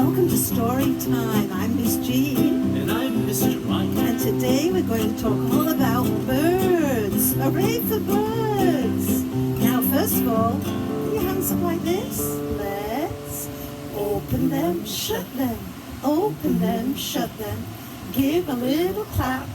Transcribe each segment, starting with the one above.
welcome to Storytime. I'm Miss Jean. And I'm Mr. Mike. And today we're going to talk all about birds. Hooray for birds! Now, first of all, put your hands up like this. Let's open them, shut them. Open them, shut them. Give a little clap.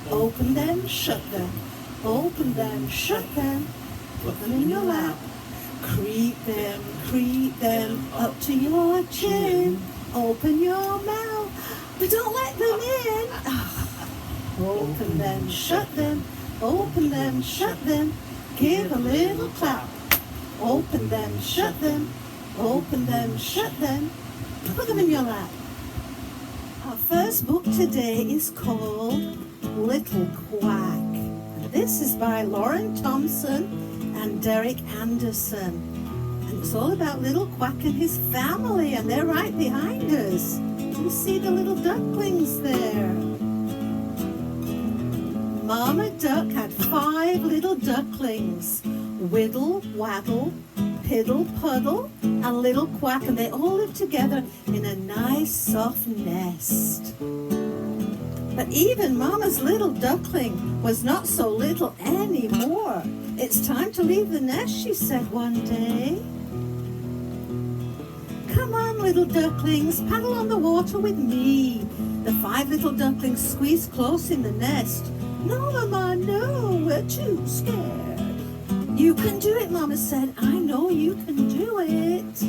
Open them, shut them. Open them, shut them. Put them in your lap. Creep them up to your chin. Open your mouth, but don't let them in. Open them, shut them. Open them, shut them. Give a little clap. Open them, shut them. Open them, shut them. Put them in your lap. Our first book today is called Little Quack. And this is by Lauren Thompson and Derek Anderson. And it's all about little Quack and his family, and they're right behind us. You see the little ducklings there. Mama Duck had 5 little ducklings. Whittle, Waddle, Piddle, Puddle, and Little Quack, and they all lived together in a nice soft nest. But even Mama's little duckling was not so little anymore. It's time to leave the nest, she said one day. Come on, little ducklings, paddle on the water with me. The 5 little ducklings squeezed close in the nest. No, Mama, no, we're too scared. You can do it, Mama said. I know you can do it.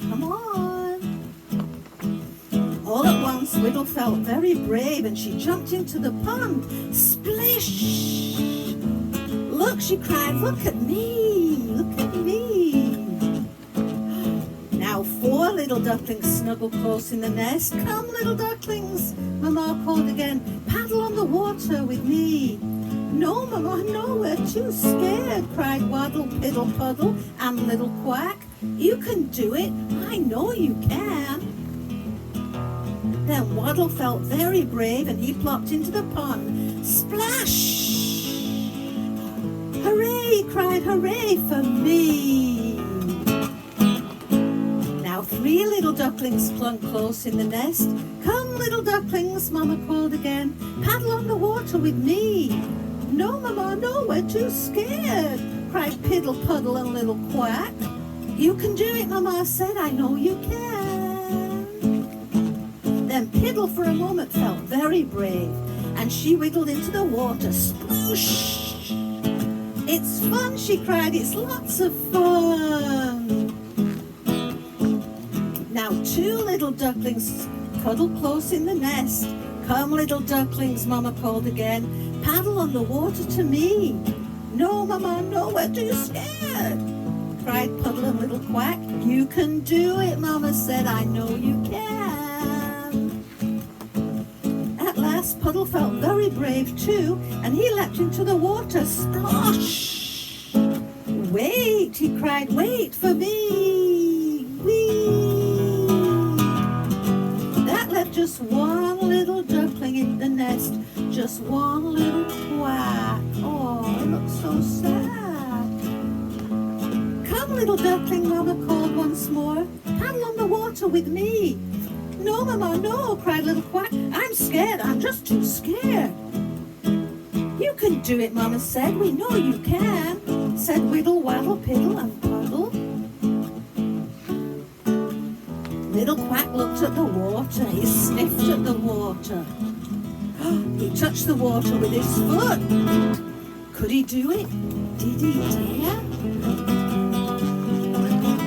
Come on. All at once, Whittle felt very brave and she jumped into the pond. Splish! Look, she cried, look at me, look at me. Now 4 little ducklings snuggled close in the nest. Come, little ducklings, Mama called again. Paddle on the water with me. No, Mama, no, we're too scared, cried Waddle, Piddle, Puddle, and Little Quack. You can do it, I know you can. Then Waddle felt very brave and he plopped into the pond. Splash! Hooray, he cried, hooray for me! Now 3 little ducklings clung close in the nest. Come, little ducklings, Mama called again. Paddle on the water with me. No, Mama, no, we're too scared, cried Piddle, Puddle, and Little Quack. You can do it, Mama said, I know you can. Then Piddle for a moment felt very brave, and she wiggled into the water. Sploosh! It's fun, she cried, it's lots of fun. Now 2 little ducklings cuddled close in the nest. Come, little ducklings, Mama called again. Paddle on the water to me. No, Mama, no, we're too scared, cried Puddle and Little Quack. You can do it, Mama said, I know you can. At last, Puddle felt very brave too, and he leapt into the water. Splosh! Wait, he cried, wait for me. Whee! That left just 1 little duckling in the nest. Just 1 little Quack. Oh, it looks so sad. Come, little duckling, Mama called once more. Paddle on the water with me. No, Mama, no, cried Little Quack. I'm scared, I'm just too scared. You can do it, Mama said. We know you can, said Whittle, Waddle, Piddle, and Puddle. Little Quack looked at the water. He sniffed at the water. He touched the water with his foot. Could he do it? Did he dare?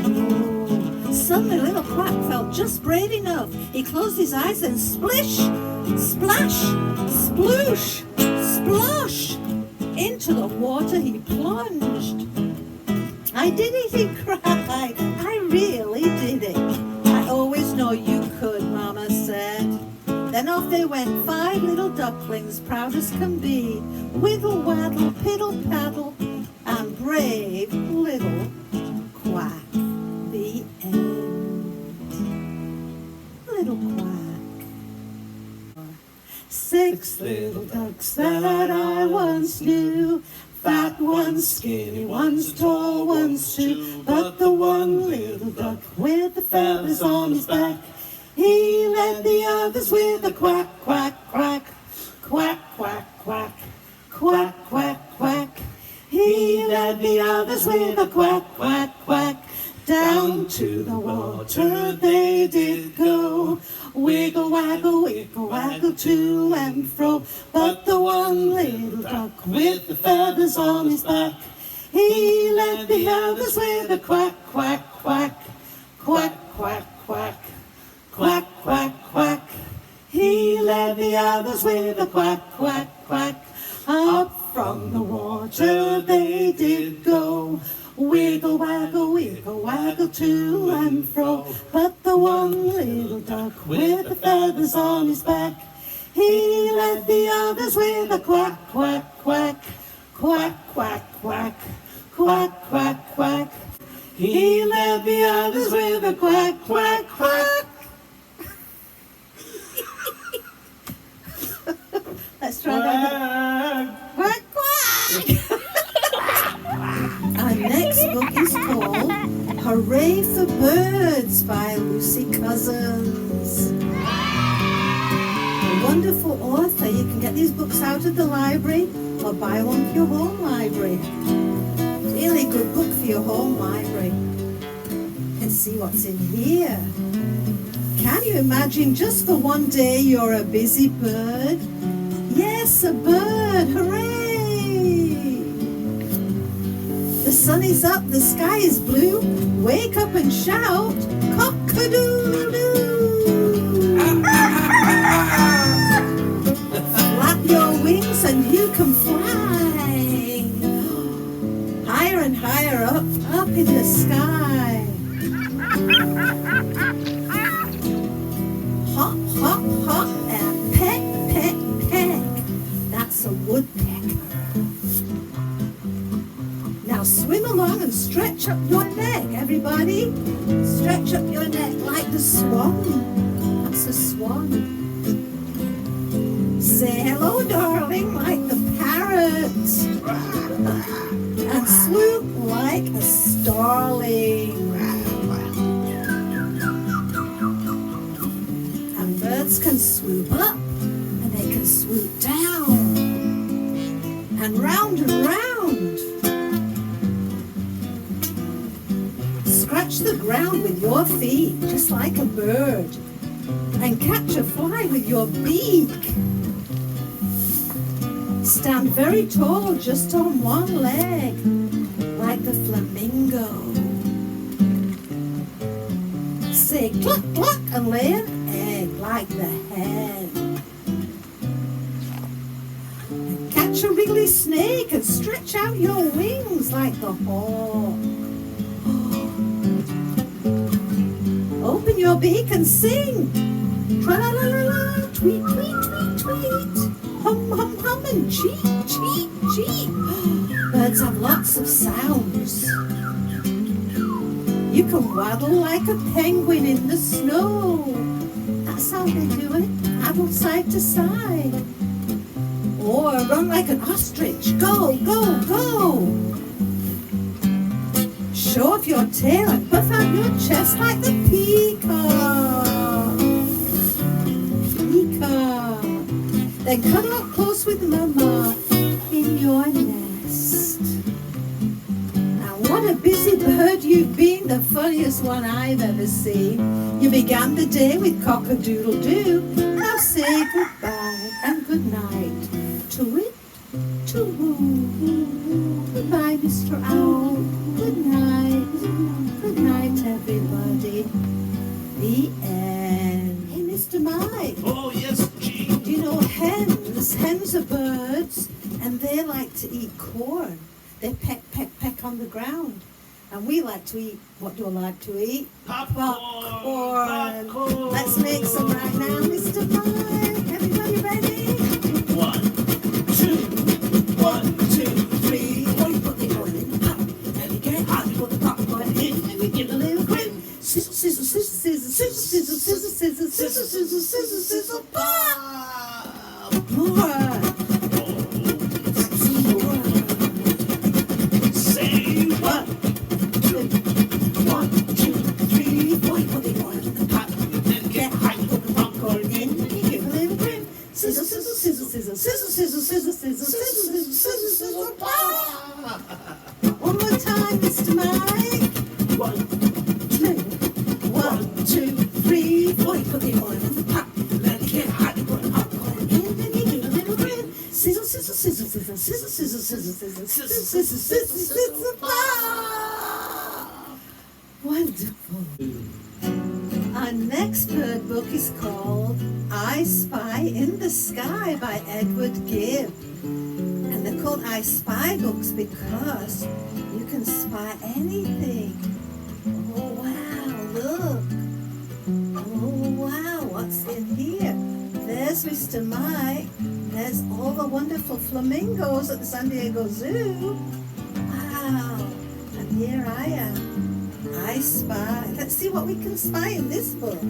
Oh. Suddenly Little Quack felt just brave enough. He closed his eyes and splish, splash, sploosh, splosh. Into the water he plunged. I did it, he cried. I really did it. I always know you could, Mama said. Then off they went, 5 little ducklings, proud as can be. Whittle, waddle, piddle, paddle, and brave Little Quack. The end. Little Quack. 6 little ducks that I once knew. Fat ones, skinny ones, tall ones too. But the one little duck with the feathers on his back He led the others with a quack, quack, quack. Quack, quack, quack. Quack, quack, quack. He led the others with a quack, quack, quack. Down to the water they did go. Wiggle, waggle to and fro. But the one little duck with the feathers on his back, he led the others with a quack, quack, quack. Quack, quack, quack. Quack, quack, quack. He led the others with a quack, quack, quack. Up from the water they did go. Wiggle, waggle to and fro. But the one little duck with the feathers on his back, he led the others with a quack, quack, quack. Quack, quack, quack. Quack, quack, quack. He led the others with a quack, quack, quack. Let's try that. Quack, quack. Our next book is called Hooray for Birds by Lucy Cousins. A wonderful author. You can get these books out of the library or buy one for your home library. Really good book for your home library. Let's see what's in here. Can you imagine just for one day you're a busy bird? Yes, a bird. Hooray! The sun is up, the sky is blue. Wake up and shout, cock-a-doodle-doo! Flap your wings and you can fly higher and higher up in the sky. Hop, hop, hop, and peck, peck, peck. That's a woodpecker. Now swim along and stretch up your neck, everybody. Stretch up your neck like the swan. That's a swan. Say hello, darling, like the parrot. And swoop like a starling. And birds can swoop up and they can swoop down. And round and round. Scratch the ground with your feet, just like a bird, and catch a fly with your beak. Stand very tall, just on one leg, like the flamingo. Say cluck, cluck, and lay an egg, like the hen. And catch a wriggly snake and stretch out your wings like the hawk. Open your beak and sing. Tra-la-la-la-la, tweet, tweet, tweet, tweet. Hum, hum, hum, and cheep, cheep, cheep. Birds have lots of sounds. You can waddle like a penguin in the snow. That's how they do it. Waddle side to side. Or run like an ostrich. Go, go, go. Show off your tail and puff out your chest like the peacock. Peacock. Then cuddle up close with Mama in your nest. Now what a busy bird you've been, the funniest one I've ever seen. You began the day with cock-a-doodle-doo. Now say goodbye and good night. To-wit, to-woo. Goodbye, Mr. Owl. Good night. Good night, everybody. The end. Hey, Mr. Mike. Oh, yes, Gene. Do you know hens? Hens are birds, and they like to eat corn. They peck, peck, peck on the ground. And we like to eat, what do I like to eat? Popcorn. Popcorn. Let's make some right now, Mr. Mike. Everybody ready? 1, 2, 1, 2, 3. Oh, you put the corn in the pot. Then you get hot, you put the popcorn in, and we give a little grin. Sizzle, sizzle, sizzle, sizzle, sizzle, sizzle, sizzle, sizzle, sizzle, sizzle, sizzle, sizzle, pop! More! Say 1, 2, 1, 2, 3. 4. You put the corn in the pot. Then get high. scissors, scissors, scissors, scissors, scissors, scissors, scissors. Ah! Wonderful. Our next bird book is called I Spy in the Sky by Edward Gibb. And they're called I Spy books because you can spy anything. Oh wow, look. Oh wow, what's in here? There's Mr. Mike. There's all the wonderful flamingos at the San Diego Zoo. Wow, and here I am. I spy. Let's see what we can spy in this book.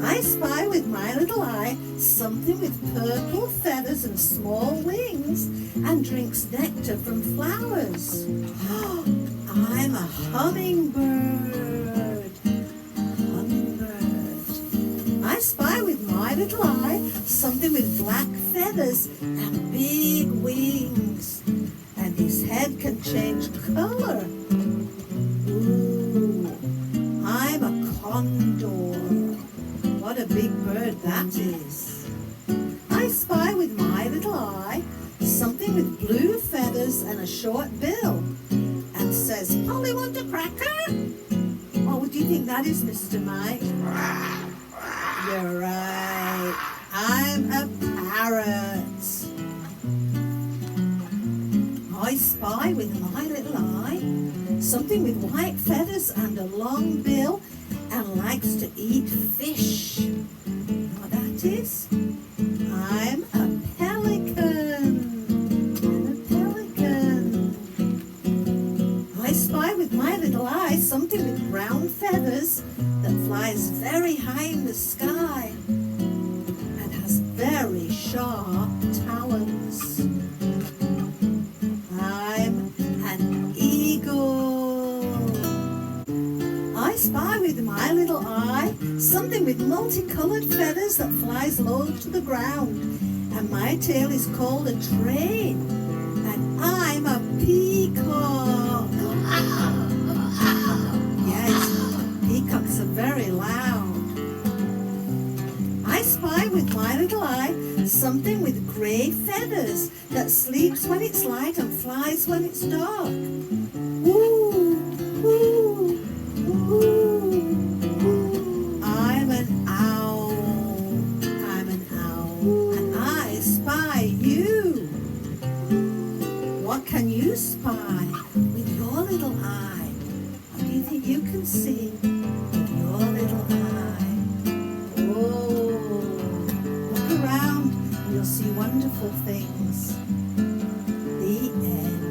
I spy with my little eye something with purple feathers and small wings and drinks nectar from flowers. I'm a hummingbird. Hummingbird. I spy with my little eye something with black feathers and big wings. And his head can change color. Ooh, I'm a condor. What a big bird that is. I spy with my little eye something with blue feathers and a short bill and says, Polly, want a cracker? Oh, do you think that is Mr. Mike? You're right. I'm a parrot. I spy with my little eye something with white feathers and a long bill and likes to eat fish. You know what that is? I'm a pelican. I'm a pelican. I spy with my little eye something with brown feathers that flies very high in the sky and has very sharp talons. I'm an eagle. I spy with my little eye something with multicolored feathers that flies low to the ground, and my tail is called a train, and I'm a peacock. Yes, peacocks are very loud. I spy with my little eye something with gray feathers that sleeps when it's light and flies when it's dark. Ooh, ooh, ooh, ooh. I'm an owl. I'm an owl. And I spy you. What can you spy with your little eye? What do you think you can see with your little eye? Oh, look around. You'll see wonderful things. The end.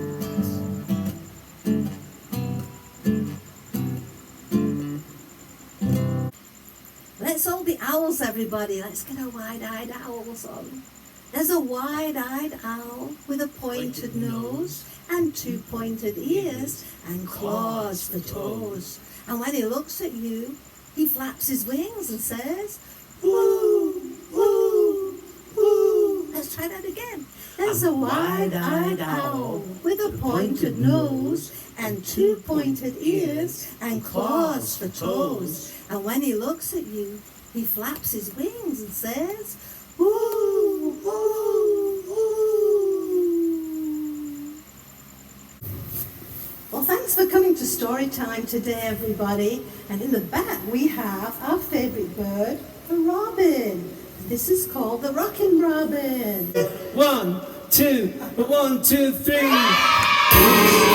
Let's all be owls, everybody. Let's get our wide-eyed owls on. There's a wide-eyed owl with a pointed nose and two pointed ears and claws for toes. And when he looks at you, he flaps his wings and says, woo, woo, woo. Let's try that again. There's a wide-eyed owl with a pointed nose and two pointed ears and claws for toes. And when he looks at you, he flaps his wings and says, woo, woo, woo. Well, thanks for coming to Storytime today, everybody. And in the back, we have our favorite bird, the robin. This is called the Rockin' Robin. 1, 2, 1, 2, 3.